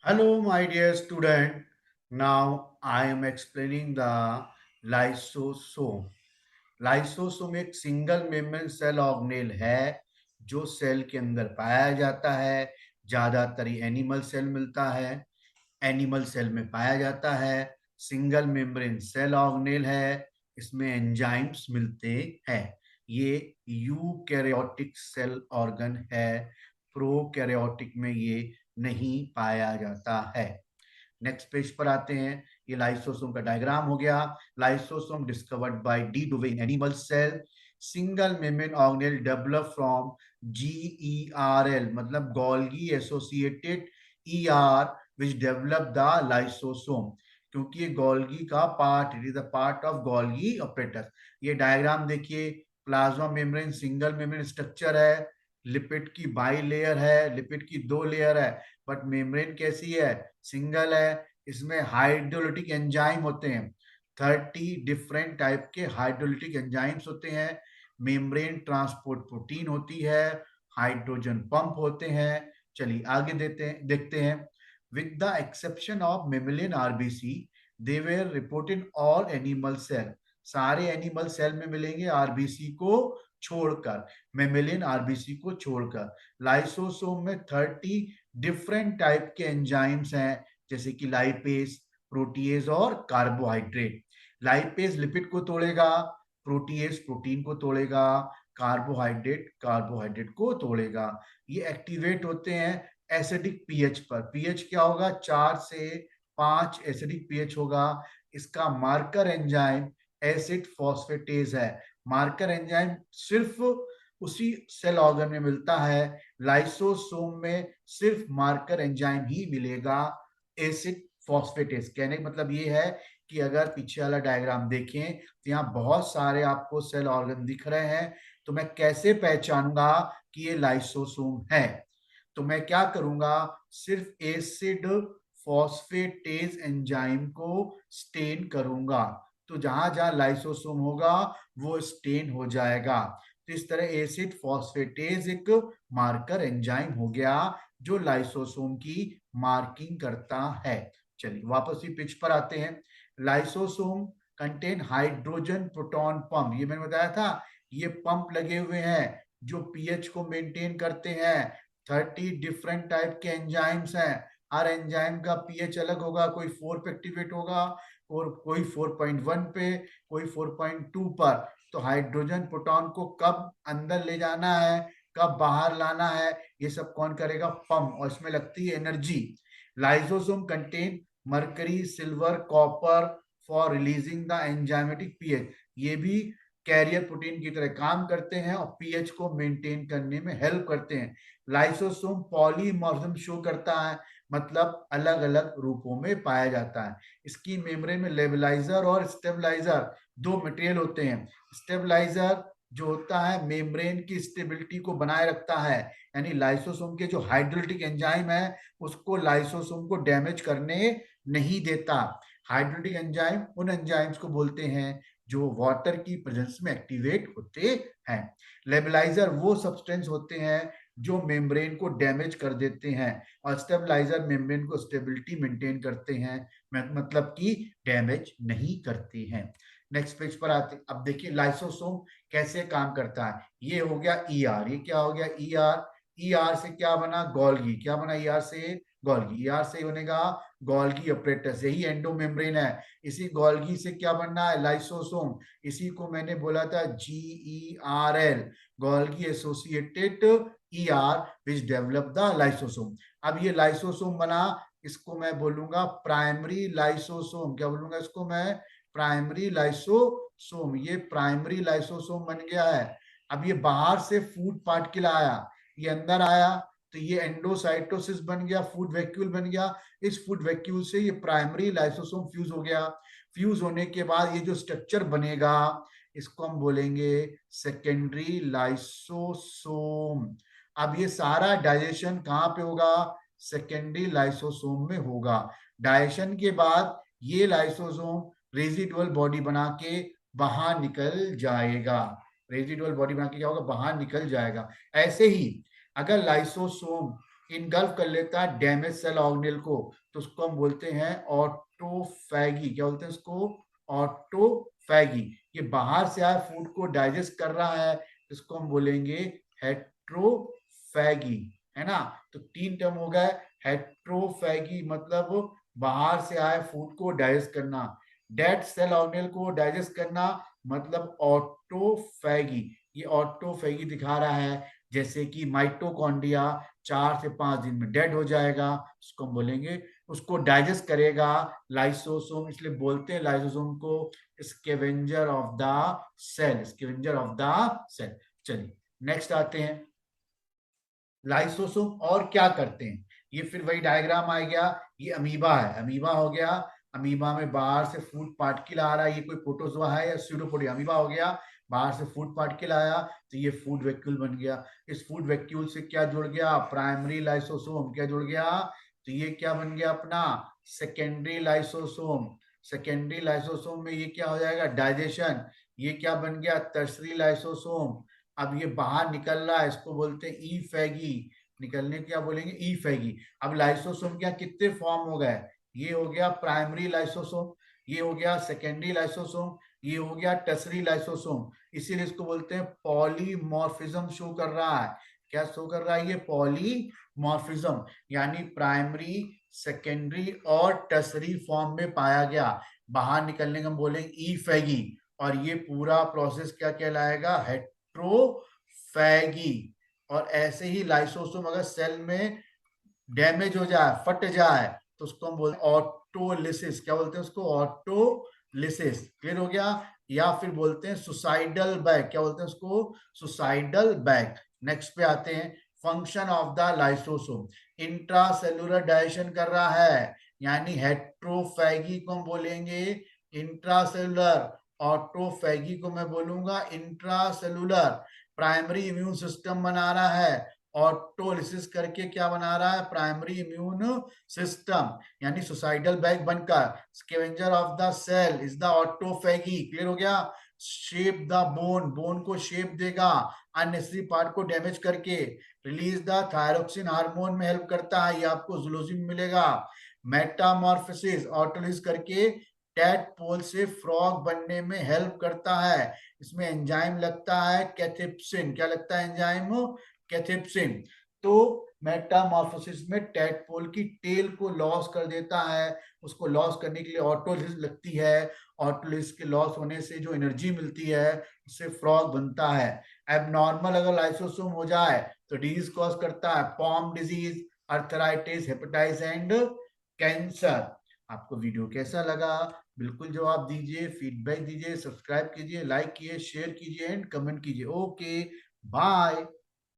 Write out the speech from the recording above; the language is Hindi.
Hello, my dear student. Now I am explaining the lysosome. Lysosome एक सिंगल मेम्ब्रेन सेल ऑर्गेनेल है जो सेल के अंदर पाया जाता है। ज्यादातर एनिमल सेल मिलता है, एनिमल सेल में पाया जाता है। सिंगल मेम्ब्रेन सेल ऑर्गेनेल है, इसमें एंजाइम्स मिलते हैं। ये यूकैरियोटिक सेल ऑर्गन है, प्रोकैरियोटिक में ये नहीं पाया जाता है। नेक्स्ट पेज पर आते हैं। ये लाइसोसोम का डायग्राम हो गया। Lysosome discovered by de Duve in animal cell. Single membrane organelle develop from GERL मतलब Golgi associated ER which develop the lysosome, क्योंकि ये गोल्गी का part, it is the part of Golgi apparatus. ये डायग्राम देखिए, plasma membrane single membrane structure है, लिपिड की बाई लेयर है, लिपिड की दो लेयर है, बट मेम्ब्रेन कैसी है? सिंगल है। इसमें हाइड्रोलिटिक एंजाइम होते हैं, 30 डिफरेंट टाइप के हाइड्रोलिटिक एंजाइम्स होते हैं। मेम्ब्रेन ट्रांसपोर्ट प्रोटीन होती है, हाइड्रोजन पंप होते हैं। चलिए आगे देखते हैं। With the exception of mammalian RBC, they were reported all animal cell. सारे एनिमल सेल में मिलेंगे आरबीसी को छोड़कर, मेमेलियन आरबीसी को छोड़कर। लाइसोसोम में 30 डिफरेंट टाइप के एंजाइम्स हैं, जैसे कि लाइपेज, प्रोटीएज और कार्बोहाइड्रेट। लाइपेज लिपिड को तोड़ेगा, प्रोटीएज प्रोटीन को तोड़ेगा, कार्बोहाइड्रेट कार्बोहाइड्रेट को तोड़ेगा। ये एक्टिवेट होते हैं एसिडिक पीएच पर। पीएच क्या होगा? 4 से 5 एसिडिक पीएच होगा। इसका मार्कर एंजाइम एसिड फॉस्फेटेज है। मार्कर एंजाइम सिर्फ उसी सेल ऑर्गन में मिलता है। लाइसोसोम में सिर्फ मार्कर एंजाइम ही मिलेगा, एसिड फॉस्फेटेज। कहने का मतलब ये है कि अगर पीछे वाला डायग्राम देखें तो यहाँ बहुत सारे आपको सेल ऑर्गन दिख रहे हैं, तो मैं कैसे पहचानूंगा कि ये लाइसोसोम है? तो मैं क्या करूंगा, सिर्फ एसिड फॉस्फेटेज एंजाइम को स्टेन करूंगा, तो जहां जहां लाइसोसोम होगा वो स्टेन हो जाएगा। तो इस तरह एसिड फॉस्फेटेज एक मार्कर एंजाइम हो गया जो लाइसोसोम की मार्किंग करता है। चलिए वापस ही पिच पर आते हैं। Lysosome contain hydrogen proton pump, ये मैंने बताया था, ये पंप लगे हुए हैं जो पीएच को मेंटेन करते हैं। 30 डिफरेंट टाइप के एंजाइम्स हैं। हर एंजाइम का पीएच अलग होगा, कोई 4 पे एक्टिवेट होगा और कोई 4.1 पे, कोई 4.2 पर। तो हाइड्रोजन प्रोटॉन को कब अंदर ले जाना है, कब बाहर लाना है, ये सब कौन करेगा? पंप, और इसमें लगती है energy. Lysosome contain mercury, silver, copper for releasing the enzymatic pH. ये भी कैरियर प्रोटीन की तरह काम करते हैं और पीएच को मेंटेन करने में हेल्प करते हैं। लाइसोसोम पॉलीमॉर्फिज्म शो करता है, मतलब अलग अलग रूपों में पाया जाता है। इसकी मेम्ब्रेन में लेवलाइजर और स्टेबलाइजर दो मटेरियल होते हैं। स्टेबलाइजर जो होता है मेम्ब्रेन की स्टेबिलिटी को बनाए रखता है, यानी लाइसोसोम के जो हाइड्रोलिटिक एंजाइम है उसको लाइसोसोम को डैमेज करने नहीं देता। हाइड्रोलिटिक एंजाइम उन एंजाइम्स को बोलते हैं जो वाटर की प्रेजेंस में एक्टिवेट होते हैं। लेबलाइजर वो सब्सटेंस होते हैं जो मेम्ब्रेन को डैमेज कर देते हैं, और स्टेबलाइजर मेम्ब्रेन को स्टेबिलिटी मेंटेन करते हैं, मतलब कि डैमेज नहीं करते हैं। नेक्स्ट पेज पर आते, अब देखिए लाइसोसोम कैसे काम करता है। ये हो गया ईआर, ये क्या हो गया? ईआर। ईआर से क्या बना? गोल्गी। क्या बना ईआर से? गोल्गी। ईआर से बनेगा गोल्गी ऑपरेटस, यही एंडो मेम्ब्रेन है। इसी गोल्गी से क्या बनना है? लाइसोसोम। इसी को मैंने बोला था GERL, Golgi associated ER which develop the lysosome. अब ये लाइसोसोम बना, इसको मैं बोलूंगा प्राइमरी लाइसोसोम। क्या बोलूंगा इसको मैं? Primary lysosome. ये प्राइमरी लाइसोसोम बन गया है। अब ये बाहर से फूड पार्टिकल आया, ये अंदर आया, तो ये एंडोसाइटोसिस बन गया, फूड वैक्यूल बन गया। इस फूड वैक्यूल से ये प्राइमरी लाइसोसोम फ्यूज हो गया। फ्यूज होने के बाद ये जो स्ट्रक्चर बनेगा इसको हम बोलेंगे सेकेंडरी लाइसोसोम। अब ये सारा डाइजेशन कहाँ पे होगा? सेकेंडरी लाइसोसोम में होगा। डाइजेशन के बाद ये लाइसोसोम रेजिडुअल बॉडी बना के बाहर निकल जाएगा। रेजिडुअल बॉडी बना के क्या होगा? बाहर निकल जाएगा। ऐसे ही अगर लाइसोसोम इनगल्फ कर लेता है डैमेज सेल ऑर्गेनेल को, तो उसको हम बोलते हैं ऑटोफैगी। क्या बोलते हैं उसको? ऑटोफैगी। ये बाहर से आए फूड को डाइजेस्ट कर रहा है, इसको हम बोलेंगे हेट्रोफैगी, है ना। तो 3 टर्म हो गए। हेट्रोफैगी मतलब बाहर से आए फूड को डाइजेस्ट करना, डेड सेल ऑर्गेनेल को डाइजेस्ट करना मतलब ऑटोफैगी। ये ऑटोफैगी दिखा रहा है, जैसे कि माइटोकॉन्ड्रिया 4 से 5 दिन में डेड हो जाएगा, उसको हम बोलेंगे, उसको डाइजेस्ट करेगा लाइसोसोम, इसलिए बोलते हैं लाइसोसोम को scavenger of the cell, scavenger of the cell. चलिए नेक्स्ट आते हैं, लाइसोसोम और क्या करते हैं। ये फिर वही डायग्राम आ गया, ये अमीबा है, अमीबा हो गया, अमीबा में बाहर से फूड पार्टिकल आ रहा है, ये कोई प्रोटोजोआ है या स्यूडोपोडिया, अमीबा हो गया, बाहर से फूड पार्टिकल आया तो ये फूड वैक्यूल बन गया। इस फूड वैक्यूल से क्या जुड़ गया? Primary lysosome. क्या जुड़ गया? तो ये क्या बन गया अपना? Secondary lysosome. सेकेंडरी लाइसोसोम में ये क्या हो जाएगा? डाइजेशन। ये क्या बन गया? Tertiary lysosome. अब ये बाहर निकल रहा है, इसको बोलते हैं ई फैगी, निकलने क्या बोलेंगे? ई फैगी। अब लाइसोसोम क्या कितने फॉर्म हो गए? ये हो गया प्राइमरी लाइसोसोम, ये हो गया सेकेंडरी लाइसोसोम, ये हो गया टर्सरी लाइसोसोम। इसीलिए इसको बोलते हैं पॉलीमॉर्फिज्म शो कर रहा है। क्या शो कर रहा है? ये पॉलीमॉर्फिज्म, यानी प्राइमरी, सेकेंडरी और टर्सरी फॉर्म में पाया गया। बाहर निकलने का हम बोलेंगे ई फैगी, और ये पूरा प्रोसेस क्या कहलाएगा? हेट्रोफैगी। और ऐसे ही लाइसोसोम अगर सेल में डैमेज हो जाए, फट जाए, तो उसको हम बोलते हैं ऑटोलिसिस। क्या बोलते हैं उसको? ऑटोलिसिस। क्लियर हो गया? या फिर बोलते हैं सुसाइडल बैग। क्या बोलते हैं उसको? Suicidal bag. नेक्स्ट पे आते हैं, function of the lysosome, intracellular digestion कर रहा है, यानी हेट्रोफैगी को हम बोलेंगे इंट्रासेलुलर, ऑटोफैगी को मैं बोलूंगा इंट्रासेलुलर। प्राइमरी इम्यून सिस्टम बना रहा है, ऑटोलिसिस करके क्या बना रहा है? प्राइमरी इम्यून सिस्टम, यानी सुसाइडल बैग बनकर scavenger of the cell is the autophagy. Clear हो गया? शेप द बोन, बोन को शेप देगा अननेसेसरी पार्ट को डैमेज करके, रिलीज द थायरोक्सिन हार्मोन में हेल्प करता है, ये आपको जूलोजी में मिलेगा। मेटामॉर्फोसिस, ऑटोलिसिस करके टैडपोल से फ्रॉग बनने में हेल्प करता है। इसमें एंजाइम लगता है कैथेप्सिन। क्या लगता है एंजाइम? कैथेप्सिन। तो मेटामॉर्फोसिस में टैडपोल की टेल को लॉस कर देता है, उसको लॉस करने के लिए ऑटोलिसिस लगती है, ऑटोलिसिस के लॉस होने से जो एनर्जी मिलती है उससे फ्रॉग बनता है। एबनॉर्मल अगर लाइसोसोम हो जाए तो डिजीज कॉज करता है, Pompe disease, arthritis, hepatitis and cancer. आपको वीडियो कैसा लगा? बिल्कुल जवाब दीजिए, फीडबैक दीजिए, सब्सक्राइब कीजिए, लाइक कीजिए, शेयर कीजिए एंड कमेंट कीजिए। Okay, bye.